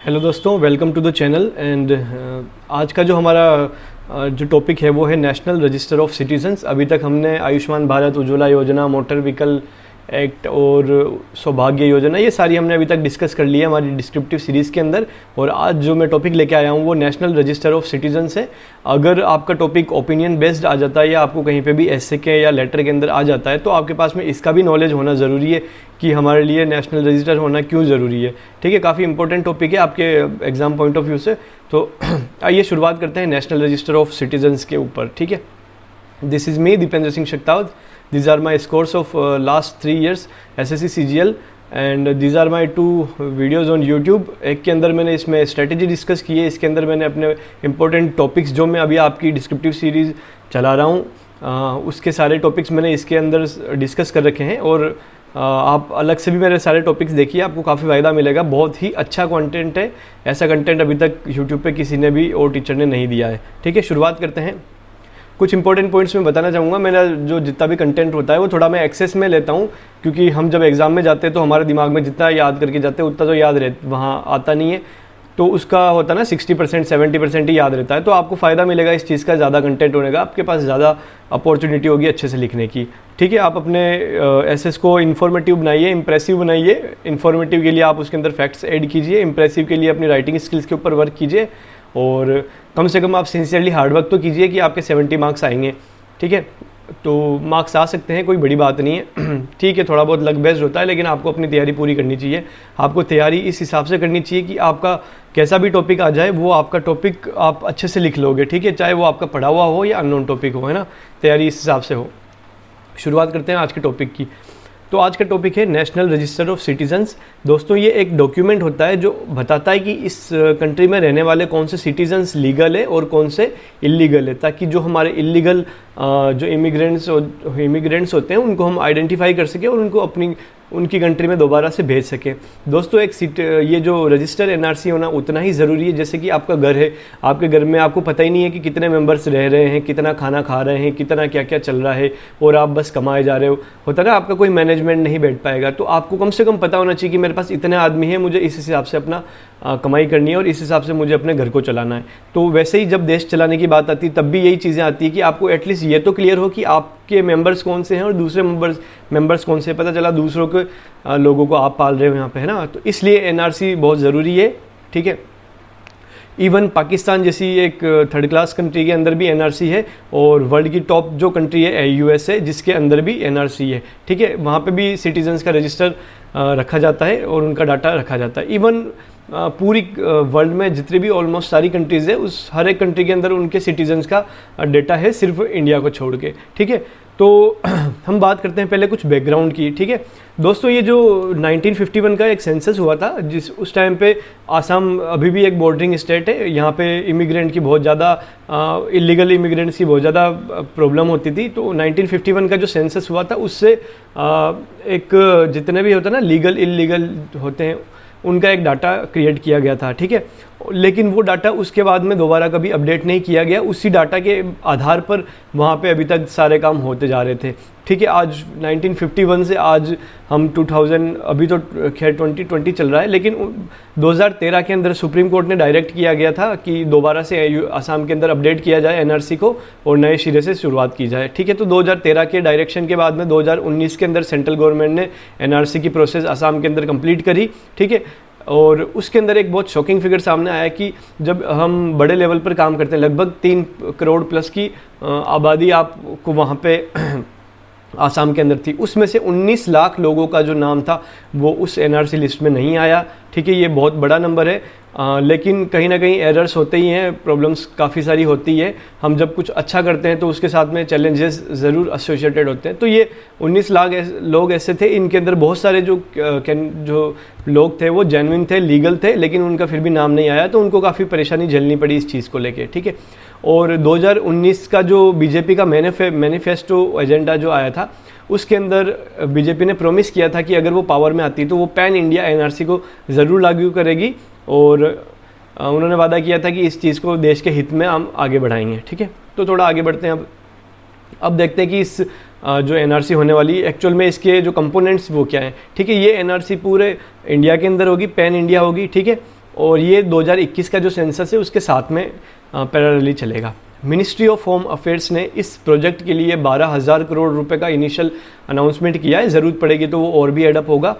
Hello दोस्तों, welcome to the channel. And आज का जो हमारा जो टॉपिक है वो है नेशनल रजिस्टर ऑफ सिटीजन्स। अभी तक हमने आयुष्मान भारत, उज्ज्वला योजना, मोटर व्हीकल एक्ट और सौभाग्य योजना, ये सारी हमने अभी तक डिस्कस कर ली है हमारी डिस्क्रिप्टिव सीरीज़ के अंदर। और आज जो मैं टॉपिक लेके आया हूँ वो नेशनल रजिस्टर ऑफ सिटीजन्स है। अगर आपका टॉपिक ओपिनियन बेस्ड आ जाता है या आपको कहीं पे भी ऐसे के या लेटर के अंदर आ जाता है तो आपके पास में इसका भी नॉलेज होना ज़रूरी है कि हमारे लिए नेशनल रजिस्टर होना क्यों ज़रूरी है। ठीक है, काफ़ी इंपॉर्टेंट टॉपिक है आपके एग्जाम पॉइंट ऑफ व्यू से। तो आइए शुरुआत करते हैं नेशनल रजिस्टर ऑफ सिटीजन्स के ऊपर। ठीक है, this is me Dipendra Singh Shaktawat. These are my scores of last 3 years SSC CGL and these are my 2 videos on YouTube। एक के अंदर मैंने इसमें स्ट्रेटेजी डिस्कस की है, इसके अंदर मैंने अपने इंपॉर्टेंट टॉपिक्स जो मैं अभी आपकी डिस्क्रिप्टिव सीरीज़ चला रहा हूँ उसके सारे टॉपिक्स मैंने इसके अंदर डिस्कस कर रखे हैं। और आप अलग से भी मेरे सारे टॉपिक्स देखिए, आपको काफ़ी फ़ायदा मिलेगा। बहुत ही अच्छा कंटेंट है, ऐसा कंटेंट अभी तक यूट्यूब पे किसी ने भी और टीचर ने नहीं दिया है। ठीक है, शुरुआत करते हैं। कुछ इंपॉर्टेंट पॉइंट्स मैं बताना चाहूँगा। मेरा जो जितना भी कंटेंट होता है वो थोड़ा मैं एक्सेस में लेता हूँ, क्योंकि हम जब एग्ज़ाम में जाते हैं तो हमारे दिमाग में जितना याद करके जाते हैं उतना तो याद वहाँ आता नहीं है। तो उसका होता है ना 60% 70% ही याद रहता है। तो आपको फ़ायदा मिलेगा इस चीज़ का, ज़्यादा कंटेंट होने का, आपके पास ज़्यादा अपॉर्चुनिटी होगी अच्छे से लिखने की। ठीक है, आप अपने एसेस को इन्फॉर्मेटिव बनाइए, इंप्रेसिव बनाइए। इन्फॉर्मेटिव के लिए आप उसके अंदर फैक्ट्स ऐड कीजिए, इंप्रेसिव के लिए अपनी राइटिंग स्किल्स के ऊपर वर्क कीजिए और कम से कम आप सिंसियरली हार्डवर्क तो कीजिए कि आपके 70 मार्क्स आएंगे। ठीक है, तो मार्क्स आ सकते हैं, कोई बड़ी बात नहीं है। ठीक है, थोड़ा बहुत लक बेस्ड होता है, लेकिन आपको अपनी तैयारी पूरी करनी चाहिए। आपको तैयारी इस हिसाब से करनी चाहिए कि आपका कैसा भी टॉपिक आ जाए वो आपका टॉपिक आप अच्छे से लिख लोगे। ठीक है, चाहे वो आपका पढ़ा हुआ हो या अननोन टॉपिक हो, है ना, तैयारी इस हिसाब से हो। शुरुआत करते हैं आज के टॉपिक की। तो आज का टॉपिक है नेशनल रजिस्टर ऑफ सिटीजन्स। दोस्तों, ये एक डॉक्यूमेंट होता है जो बताता है कि इस कंट्री में रहने वाले कौन से सिटीजन्स लीगल है और कौन से इलीगल है, ताकि जो हमारे इलीगल जो इमिग्रेंट्स होते हैं उनको हम आइडेंटिफाई कर सकें और उनको उनकी कंट्री में दोबारा से भेज सकें। दोस्तों, ये जो रजिस्टर एनआरसी होना उतना ही ज़रूरी है जैसे कि आपका घर है। आपके घर में आपको पता ही नहीं है कि कितने मेंबर्स रह रहे हैं, कितना खाना खा रहे हैं, कितना क्या क्या चल रहा है, और आप बस कमाए जा रहे हो। होता ना, आपका कोई मैनेजमेंट नहीं बैठ पाएगा। तो आपको कम से कम पता होना चाहिए कि मेरे पास इतने आदमी हैं, मुझे इस हिसाब से अपना कमाई करनी है और इस हिसाब से मुझे अपने घर को चलाना है। तो वैसे ही जब देश चलाने की बात आती है तब भी यही चीज़ें आती है कि आपको एटलीस्ट ये तो क्लियर हो कि आपके मेंबर्स कौन से हैं और दूसरे मेंबर्स कौन से। पता चला दूसरों के लोगों को आप पाल रहे हो यहाँ पे, है ना। तो इसलिए एनआरसी बहुत ज़रूरी है। ठीक है, इवन पाकिस्तान जैसी एक थर्ड क्लास कंट्री के अंदर भी एनआरसी है, और वर्ल्ड की टॉप जो कंट्री है यूएस है, जिसके अंदर भी एनआरसी है। ठीक है, वहाँ पे भी सिटीजन्स का रजिस्टर रखा जाता है और उनका डाटा रखा जाता है। इवन पूरी वर्ल्ड में जितनी भी ऑलमोस्ट सारी कंट्रीज़ है, उस हर एक कंट्री के अंदर उनके सिटीजन्स का डेटा है, सिर्फ इंडिया को छोड़ के। ठीक है, तो हम बात करते हैं पहले कुछ बैकग्राउंड की। ठीक है दोस्तों, ये जो 1951 का एक सेंसस हुआ था, उस टाइम पे आसाम अभी भी एक बॉर्डरिंग स्टेट है। यहाँ पे इमिग्रेंट की बहुत ज़्यादा इलीगल इमिग्रेंट्स की बहुत ज़्यादा प्रॉब्लम होती थी। तो 1951 का जो सेंसस हुआ था उससे एक जितने भी होते हैं ना लीगल इलीगल होते हैं उनका एक डाटा क्रिएट किया गया था। ठीक है, लेकिन वो डाटा उसके बाद में दोबारा कभी अपडेट नहीं किया गया। उसी डाटा के आधार पर वहाँ पे अभी तक सारे काम होते जा रहे थे। ठीक है, आज 1951 से आज हम 2000 अभी तो खैर 2020 चल रहा है, लेकिन 2013 के अंदर सुप्रीम कोर्ट ने डायरेक्ट किया गया था कि दोबारा से असम के अंदर अपडेट किया जाए एनआरसी को और नए सिरे से शुरुआत की जाए। ठीक है, तो 2013 के डायरेक्शन के बाद में 2019 के अंदर सेंट्रल गवर्नमेंट ने एनआरसी की प्रोसेस असम के अंदर कंप्लीट करी। ठीक है, और उसके अंदर एक बहुत शॉकिंग फिगर सामने आया कि जब हम बड़े लेवल पर काम करते हैं, लगभग 3 करोड़ प्लस की आबादी आपको वहाँ पे आसाम के अंदर थी, उसमें से 19 लाख लोगों का जो नाम था वो उस एनआरसी लिस्ट में नहीं आया। ठीक है, ये बहुत बड़ा नंबर है, लेकिन कहीं ना कहीं एरर्स होते ही हैं, प्रॉब्लम्स काफ़ी सारी होती है। हम जब कुछ अच्छा करते हैं तो उसके साथ में चैलेंजेस ज़रूर एसोसिएटेड होते हैं। तो ये 19 लाख लोग ऐसे थे, इनके अंदर बहुत सारे जो लोग थे वो जेन्युइन थे, लीगल थे, लेकिन उनका फिर भी नाम नहीं आया, तो उनको काफ़ी परेशानी झेलनी पड़ी इस चीज़ को लेके। ठीक है, और 2019 का जो बीजेपी का मैनिफेस्टो एजेंडा जो आया था उसके अंदर बीजेपी ने प्रॉमिस किया था कि अगर वो पावर में आती तो वो पैन इंडिया एनआरसी को ज़रूर लागू करेगी, और उन्होंने वादा किया था कि इस चीज़ को देश के हित में हम आगे बढ़ाएंगे। ठीक है, तो थोड़ा आगे बढ़ते हैं। अब देखते हैं कि इस जो एनआरसी होने वाली एक्चुअल में इसके जो कंपोनेंट्स वो क्या हैं। ठीक है, ये एनआरसी पूरे इंडिया के अंदर होगी, पैन इंडिया होगी। ठीक है, और ये 2021 का जो सेंसस है उसके साथ में पैरेलली चलेगा। मिनिस्ट्री ऑफ होम अफेयर्स ने इस प्रोजेक्ट के लिए 12,000 करोड़ रुपए का इनिशियल अनाउंसमेंट किया है। ज़रूरत पड़ेगी तो वो और भी एडअप होगा।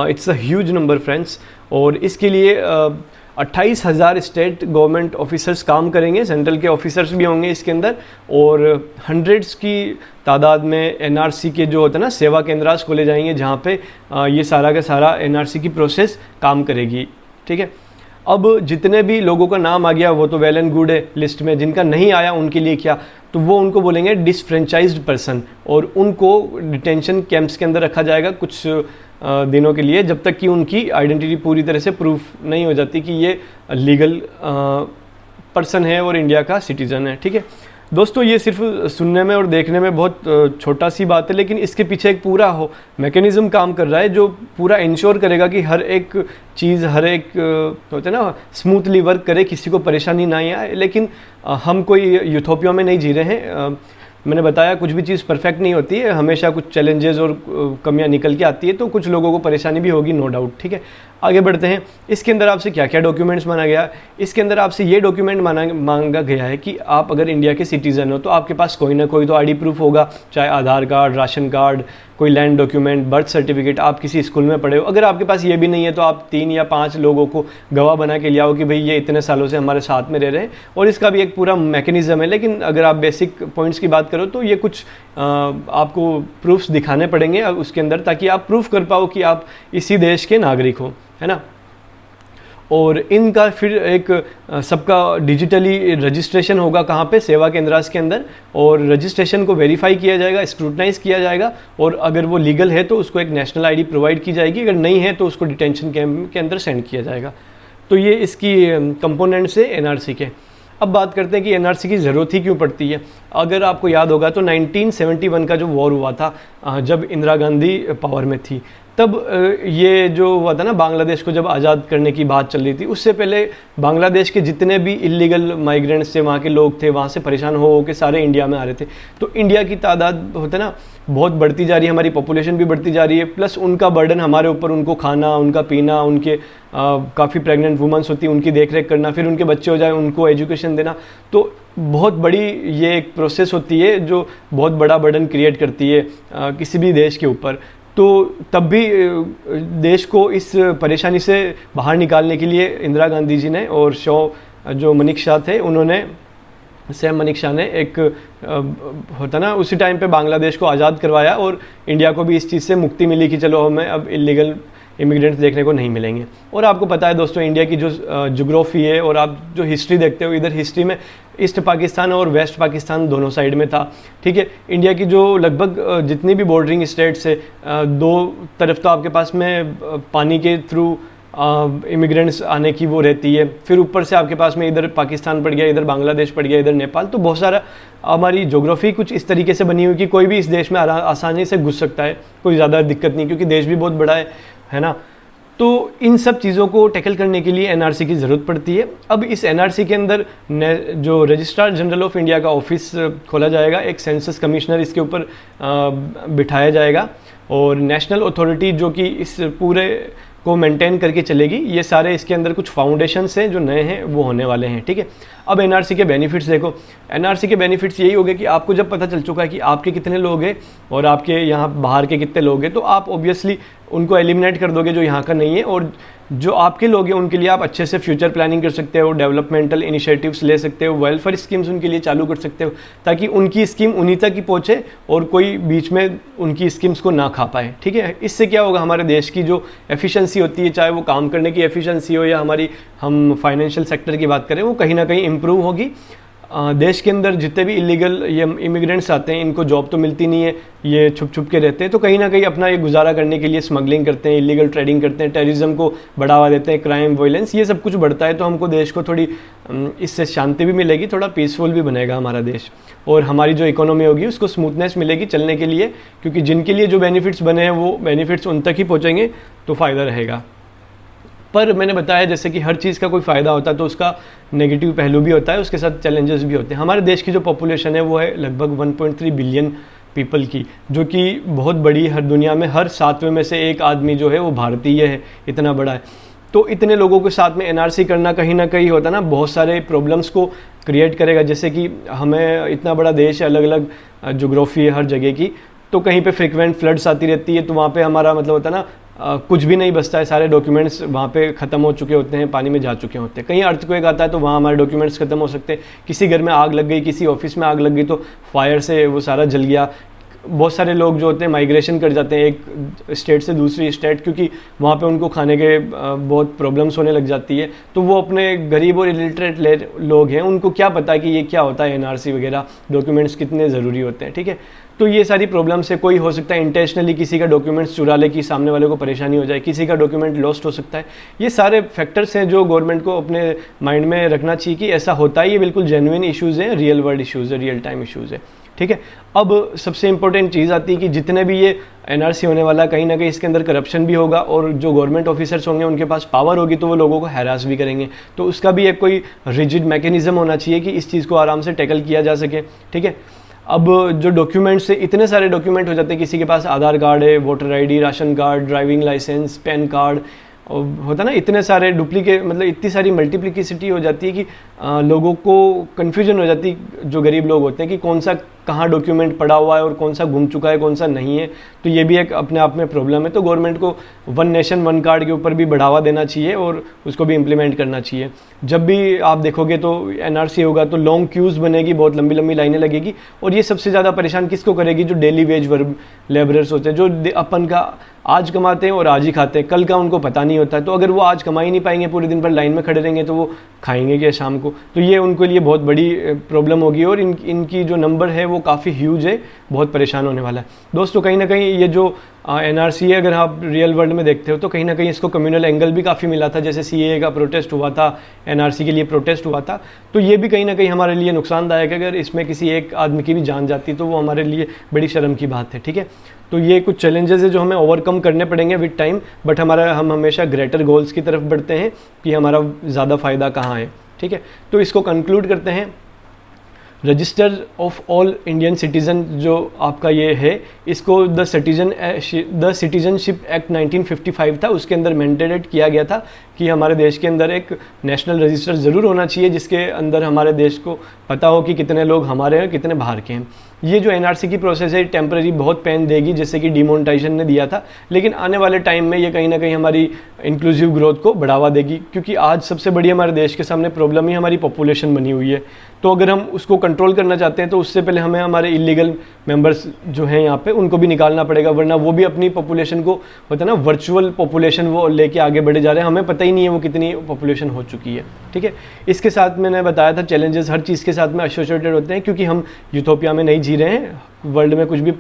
It's a huge number friends. और इसके लिए 28,000 स्टेट गवर्नमेंट ऑफिसर्स काम करेंगे, सेंट्रल के ऑफिसर्स भी होंगे इसके अंदर, और हंड्रेड्स की तादाद में एनआरसी के जो होता है ना सेवा केंद्रास खोले जाएंगे, जहाँ पे ये सारा का सारा एनआरसी की प्रोसेस काम करेगी। ठीक है, अब जितने भी लोगों का नाम आ गया वो तो वेल एंड गुड है लिस्ट में, जिनका नहीं आया उनके लिए क्या, तो वो उनको बोलेंगे डिसफ्रेंचाइज्ड पर्सन, और उनको डिटेंशन कैंप्स के अंदर रखा जाएगा कुछ दिनों के लिए, जब तक कि उनकी आइडेंटिटी पूरी तरह से प्रूफ नहीं हो जाती कि ये लीगल पर्सन है और इंडिया का सिटीज़न है। ठीक है दोस्तों, ये सिर्फ सुनने में और देखने में बहुत छोटा सी बात है, लेकिन इसके पीछे एक पूरा मैकेनिज़्म काम कर रहा है जो पूरा इंश्योर करेगा कि हर एक चीज़, हर एक होता है ना, स्मूथली वर्क करे, किसी को परेशानी ना आए। लेकिन हम कोई यूथोपिया में नहीं जी रहे हैं। मैंने बताया कुछ भी चीज़ परफेक्ट नहीं होती है, हमेशा कुछ चैलेंजेस और कमियां निकल के आती है, तो कुछ लोगों को परेशानी भी होगी, नो डाउट। ठीक है, आगे बढ़ते हैं। इसके अंदर आपसे क्या क्या डॉक्यूमेंट्स मांगा गया? इसके अंदर आपसे ये डॉक्यूमेंट मांगा गया है कि आप अगर इंडिया के सिटीज़न हो तो आपके पास कोई ना कोई तो आईडी प्रूफ होगा, चाहे आधार कार्ड, राशन कार्ड, कोई लैंड डॉक्यूमेंट, बर्थ सर्टिफिकेट, आप किसी स्कूल में पढ़े हो। अगर आपके पास ये भी नहीं है तो आप 3 या 5 लोगों को गवाह बना के ले आओ कि भाई ये इतने सालों से हमारे साथ में रह रहे हैं, और इसका भी एक पूरा मैकेनिज़्म है। लेकिन अगर आप बेसिक पॉइंट्स की बात करो तो ये कुछ आपको प्रूफ्स दिखाने पड़ेंगे उसके अंदर, ताकि आप प्रूफ कर पाओ कि आप इसी देश के नागरिक हो, है ना। और इनका फिर एक सबका डिजिटली रजिस्ट्रेशन होगा, कहाँ पे? सेवा केंद्रास के अंदर, और रजिस्ट्रेशन को वेरीफाई किया जाएगा, स्क्रूटनाइज किया जाएगा, और अगर वो लीगल है तो उसको एक नेशनल आईडी प्रोवाइड की जाएगी, अगर नहीं है तो उसको डिटेंशन कैंप के अंदर सेंड किया जाएगा। तो ये इसकी कंपोनेंट्स है एनआरसी के। अब बात करते हैं कि एनआरसी की ज़रूरत ही क्यों पड़ती है। अगर आपको याद होगा तो 1971 का जो वॉर हुआ था, जब इंदिरा गांधी पावर में थी, तब ये जो हुआ था ना, बांग्लादेश को जब आज़ाद करने की बात चल रही थी, उससे पहले बांग्लादेश के जितने भी इलीगल माइग्रेंट्स थे, वहाँ के लोग थे, वहाँ से परेशान हो के सारे इंडिया में आ रहे थे। तो इंडिया की तादाद होता ना बहुत बढ़ती जा रही है, हमारी पॉपुलेशन भी बढ़ती जा रही है, प्लस उनका बर्डन हमारे ऊपर, उनको खाना, उनका पीना, उनके काफ़ी प्रेग्नेंट वुमेंस होती हैं उनकी देख रेख करना, फिर उनके बच्चे हो जाए उनको एजुकेशन देना, तो बहुत बड़ी ये एक प्रोसेस होती है जो बहुत बड़ा बर्डन क्रिएट करती है किसी भी देश के ऊपर। तो तब भी देश को इस परेशानी से बाहर निकालने के लिए इंदिरा गांधी जी ने और जो मनिक शाह थे, उन्होंने, सैम मनिक शाह ने एक होता ना उसी टाइम पे बांग्लादेश को आज़ाद करवाया, और इंडिया को भी इस चीज़ से मुक्ति मिली कि चलो हमें अब इलीगल इमिग्रेंट्स देखने को नहीं मिलेंगे। और आपको पता है दोस्तों, इंडिया की जो ज्योग्राफी है और आप जो हिस्ट्री देखते हो, इधर हिस्ट्री में ईस्ट पाकिस्तान और वेस्ट पाकिस्तान दोनों साइड में था। ठीक है, इंडिया की जो लगभग जितनी भी बॉर्डरिंग स्टेट्स है, दो तरफ तो आपके पास में पानी के थ्रू इमिग्रेंट्स आने की वो रहती है, फिर ऊपर से आपके पास में इधर पाकिस्तान पड़ गया, इधर बांग्लादेश पड़ गया, इधर नेपाल, तो बहुत सारा हमारी ज्योग्राफी कुछ इस तरीके से बनी हुई कि कोई भी इस देश में आसानी से घुस सकता है, कोई ज़्यादा दिक्कत नहीं, क्योंकि देश भी बहुत बड़ा है ना। तो इन सब चीज़ों को टैकल करने के लिए एनआरसी की ज़रूरत पड़ती है। अब इस एनआरसी के अंदर जो रजिस्ट्रार जनरल ऑफ इंडिया का ऑफिस खोला जाएगा, एक सेंसस कमिश्नर इसके ऊपर बिठाया जाएगा, और नेशनल अथॉरिटी जो कि इस पूरे को मेंटेन करके चलेगी। ये सारे इसके अंदर कुछ फाउंडेशंस हैं जो नए हैं वो होने वाले हैं। ठीक है, अब एनआरसी के बेनिफिट्स देखो। एनआरसी के बेनिफिट्स यही हो गए कि आपको जब पता चल चुका है कि आपके कितने लोग हैं और आपके यहाँ बाहर के कितने लोग हैं, तो आप ऑब्वियसली उनको एलिमिनेट कर दोगे जो यहाँ का नहीं है, और जो आपके लोग हैं उनके लिए आप अच्छे से फ्यूचर प्लानिंग कर सकते हो, डेवलपमेंटल इनिशिएटिव्स ले सकते हो, वेलफेयर स्कीम्स उनके लिए चालू कर सकते हो, ताकि उनकी स्कीम उन्हीं तक ही पहुँचे और कोई बीच में उनकी स्कीम्स को ना खा पाए। ठीक है, इससे क्या होगा, हमारे देश की जो एफिशिएंसी होती है, चाहे वो काम करने की एफिशिएंसी हो या हम फाइनेंशियल सेक्टर की बात करें, वो कहीं ना कहीं इम्प्रूव होगी। देश के अंदर जितने भी इलीगल ये इमिग्रेंट्स आते हैं, इनको जॉब तो मिलती नहीं है, ये छुप छुप के रहते हैं, तो कहीं ना कहीं अपना ये गुजारा करने के लिए स्मगलिंग करते हैं, इलीगल ट्रेडिंग करते हैं, टेररिज्म को बढ़ावा देते हैं, क्राइम, वायलेंस, ये सब कुछ बढ़ता है। तो हमको देश को थोड़ी इससे शांति भी मिलेगी, थोड़ा पीसफुल भी बनेगा हमारा देश, और हमारी जो इकोनॉमी होगी उसको स्मूथनेस मिलेगी चलने के लिए, क्योंकि जिनके लिए जो बेनिफिट्स बने हैं वो बेनिफिट्स उन तक ही पहुँचेंगे तो फ़ायदा रहेगा। पर मैंने बताया जैसे कि हर चीज़ का कोई फ़ायदा होता है तो उसका नेगेटिव पहलू भी होता है, उसके साथ चैलेंजेस भी होते हैं। हमारे देश की जो पॉपुलेशन है वो है लगभग 1.3 बिलियन पीपल की, जो कि बहुत बड़ी, हर दुनिया में हर 7वें में से एक आदमी जो है वो भारतीय है, इतना बड़ा है। तो इतने लोगों के साथ में एनआरसी करना कहीं ना कहीं होता है ना, बहुत सारे प्रॉब्लम्स को क्रिएट करेगा। जैसे कि हमें इतना बड़ा देश है, अलग अलग जोग्राफी है हर जगह की, तो कहीं पे फ्रिक्वेंट फ्लड्स आती रहती है, तो वहाँ पे हमारा मतलब होता है ना कुछ भी नहीं बचता है, सारे डॉक्यूमेंट्स वहाँ पे ख़त्म हो चुके होते हैं, पानी में जा चुके होते हैं। कहीं अर्थक्वेक आता है तो वहाँ हमारे डॉक्यूमेंट्स ख़त्म हो सकते हैं। किसी घर में आग लग गई, किसी ऑफिस में आग लग गई, तो फायर से वो सारा जल गया। बहुत सारे लोग जो होते हैं माइग्रेशन कर जाते हैं एक स्टेट से दूसरी स्टेट, क्योंकि वहाँ पे उनको खाने के बहुत प्रॉब्लम्स होने लग जाती है। तो वो अपने गरीब और इलिटरेट लोग हैं, उनको क्या पता कि ये क्या होता है एनआरसी वगैरह, डॉक्यूमेंट्स कितने ज़रूरी होते हैं, ठीक है। तो ये सारी प्रॉब्लम्स है। कोई हो सकता है इंटेंशनली किसी का डॉक्यूमेंट्स चुरा ले कि सामने वाले को परेशानी हो जाए, किसी का डॉक्यूमेंट लॉस्ट हो सकता है। ये सारे फैक्टर्स हैं जो गवर्नमेंट को अपने माइंड में रखना चाहिए कि ऐसा होता है, ये बिल्कुल जेन्युइन इश्यूज़ हैं, रियल वर्ल्ड इश्यूज़ है, रियल टाइम इश्यूज़ है, ठीक है। अब सबसे इंपॉर्टेंट चीज़ आती है कि जितने भी ये एनआरसी होने वाला, कहीं ना कहीं इसके अंदर करप्शन भी होगा, और जो गवर्नमेंट ऑफिसर्स होंगे उनके पास पावर होगी तो वो लोगों को हैरास भी करेंगे। तो उसका भी एक कोई रिजिड मैकेनिज्म होना चाहिए कि इस चीज़ को आराम से टैकल किया जा सके, ठीक है। अब जो डॉक्यूमेंट्स है, इतने सारे डॉक्यूमेंट हो जाते हैं, किसी के पास आधार कार्ड है, voter ID, ration card, driving licence, PAN card, और होता है ना इतने सारे डुप्लीकेट, मतलब इतनी सारी मल्टीप्लिसिटी हो जाती है कि लोगों को कन्फ्यूजन हो जाती है, जो गरीब लोग होते हैं, कि कौन सा कहाँ डॉक्यूमेंट पड़ा हुआ है और कौन सा गुम चुका है, कौन सा नहीं है। तो ये भी एक अपने आप में प्रॉब्लम है। तो गवर्नमेंट को वन नेशन वन कार्ड के ऊपर भी बढ़ावा देना चाहिए और उसको भी इम्प्लीमेंट करना चाहिए। जब भी आप देखोगे तो एनआरसी होगा तो लॉन्ग क्यूज़ बनेगी, बहुत लंबी लंबी लाइनें लगेगी, और ये सबसे ज़्यादा परेशान किसको करेगी? जो डेली वेज वर्क लेबरर्स होते हैं, जो अपन का आज कमाते हैं और आज ही खाते हैं, कल का उनको पता नहीं होता है। तो अगर वो आज कमा ही नहीं पाएंगे, पूरे दिन भर लाइन में खड़े रहेंगे, तो वो खाएंगे क्या शाम को? तो ये उनके लिए बहुत बड़ी प्रॉब्लम होगी, और इनकी जो नंबर है वो काफ़ी ह्यूज है, बहुत परेशान होने वाला है। दोस्तों कहीं ना कहीं ये जो एनआरसी है, अगर आप रियल वर्ल्ड में देखते हो तो कहीं ना कहीं इसको कम्युनल एंगल भी काफ़ी मिला था। जैसे सीएए का प्रोटेस्ट हुआ था, एनआरसी के लिए प्रोटेस्ट हुआ था, तो ये भी कहीं ना कहीं हमारे लिए नुकसानदायक है। अगर इसमें किसी एक आदमी की भी जान जाती तो वो हमारे लिए बड़ी शर्म की बात है, ठीक है। तो ये कुछ चैलेंजेस है जो हमें ओवरकम करने पड़ेंगे विद टाइम, बट हम हमेशा ग्रेटर गोल्स की तरफ बढ़ते हैं कि हमारा ज़्यादा फ़ायदा कहाँ है, ठीक है। तो इसको कंक्लूड करते हैं। Register of all Indian citizen जो आपका ये है, इसको द सिटीजनशिप एक्ट 1955 था, उसके अंदर मैंडेटेड किया गया था कि हमारे देश के अंदर एक नेशनल रजिस्टर ज़रूर होना चाहिए, जिसके अंदर हमारे देश को पता हो कि कितने लोग हमारे हैं, कितने बाहर के हैं। ये जो एनआरसी की प्रोसेस है टेम्पररी बहुत पेन देगी, जैसे कि डिमोनेटाइजेशन ने दिया था, लेकिन आने वाले टाइम में ये कहीं ना कहीं हमारी इंक्लूसिव ग्रोथ को बढ़ावा देगी, क्योंकि आज सबसे बड़ी हमारे देश के सामने प्रॉब्लम ही हमारी पॉपुलेशन बनी हुई है। तो अगर हम उसको कंट्रोल करना चाहते हैं तो उससे पहले हमें हमारे इलीगल मेंबर्स जो हैं यहाँ पे उनको भी निकालना पड़ेगा, वरना वो भी अपनी पॉपुलेशन को होता है ना वर्चुअल पॉपुलेशन वो लेके आगे बढ़े जा रहे हैं, हमें पता ही नहीं है वो कितनी पॉपुलेशन हो चुकी है, ठीक है। इसके साथ मैंने बताया था चैलेंजेस हर चीज़ के साथ में एसोसिएटेड होते हैं, क्योंकि हम यूथोपिया में नहीं जी रहे हैं, वर्ल्ड में कुछ भी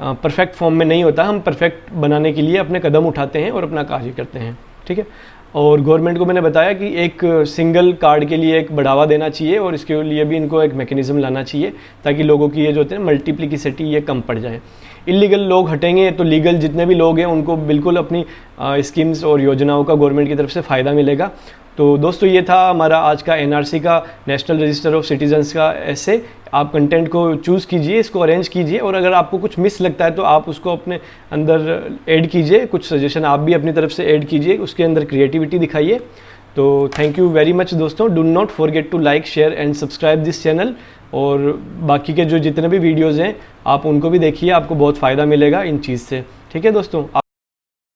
परफेक्ट फॉर्म में नहीं होता। हम परफेक्ट बनाने के लिए अपने कदम उठाते हैं और अपना कार्य करते हैं, ठीक है। और गवर्नमेंट को मैंने बताया कि एक सिंगल कार्ड के लिए एक बढ़ावा देना चाहिए, और इसके लिए भी इनको एक मैकेनिज्म लाना चाहिए, ताकि लोगों की ये जो होते हैं मल्टीप्लिसिटी ये कम पड़ जाए। इलीगल लोग हटेंगे तो लीगल जितने भी लोग हैं उनको बिल्कुल अपनी स्कीम्स और योजनाओं का गवर्नमेंट की तरफ से फ़ायदा मिलेगा। तो दोस्तों ये था हमारा आज का एनआरसी का नेशनल रजिस्टर ऑफ सिटीजन्स का ऐसे। आप कंटेंट को चूज़ कीजिए, इसको अरेंज कीजिए, और अगर आपको कुछ मिस लगता है तो आप उसको अपने अंदर ऐड कीजिए, कुछ सजेशन आप भी अपनी तरफ से ऐड कीजिए, उसके अंदर क्रिएटिविटी दिखाइए। तो थैंक यू वेरी मच दोस्तों। Do not forget to like, share and subscribe this channel, और बाकी के जो जितने भी वीडियोज़ हैं आप उनको भी देखिए, आपको बहुत फ़ायदा मिलेगा इन चीज़ से, ठीक है दोस्तों।